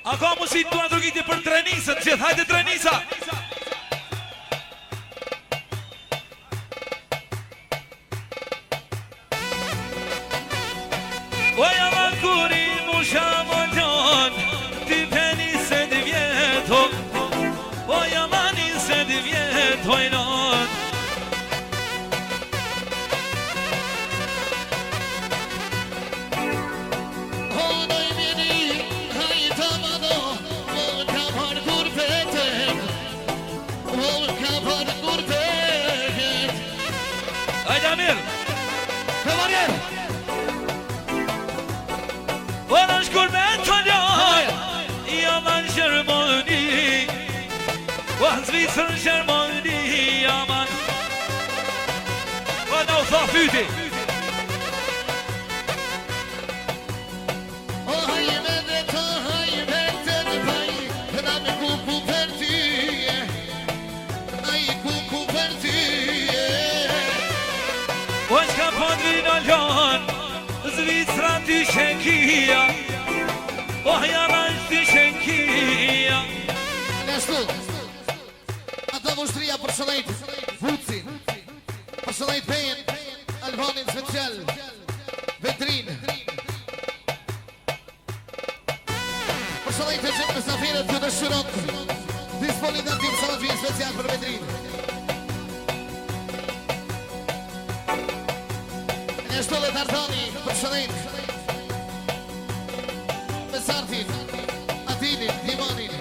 A ka mundësi të drogiti për trenisën, gjithë, hajde trenisa. O jama kuri mu shamollon, ti peni se di vjeto. O jama ni se di vjeto i non. Hajde Amir! Këmarjer! O në shkur me të njoj, jaman Gjermani. O në Zvicër Gjermani, jaman. O në u tha fyti. O hajme dhe të hajme të në paj, në me kuku për tyje, a i kuku për tyje. O në shka pëndri në ljon, Zvicra ty shenkia. O jaman ty shenkia. Nështu, ata vështria për shëlejt Vucin, për shëlejt Bejen, Albanin special, Vetrin, për shëlejt e gjithë mësafiret të dëshirot, disponitativ shëlejt special për Vetrin. Nështu le Tardani për shëlejt Mesartin, Atinin, Dimanin,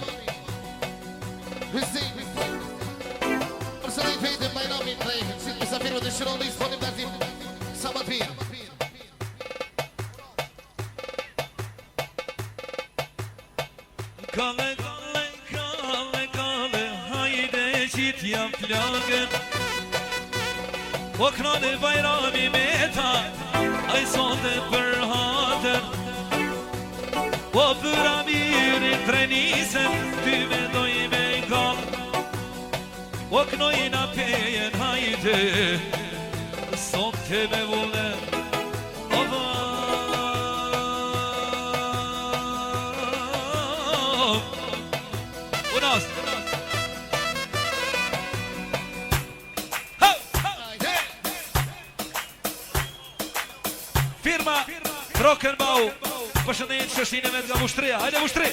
Hüseyin, për shëlejt Fejtën Bajramin prej, si të mësafirve të shiron dhe disponitiv Samatpir. Kale, kale, kale, kale, hajde qit jam flagën. O knone Bajrami me ta, a i sote për hatër. O për Amirin trenisen, ty me doj me kam. O knojna pejen hajde, sote me vullën. O Unas. Firma Rock'n'Bau, përshëndet shështine me nga Mushtria. Hajde Mushtri!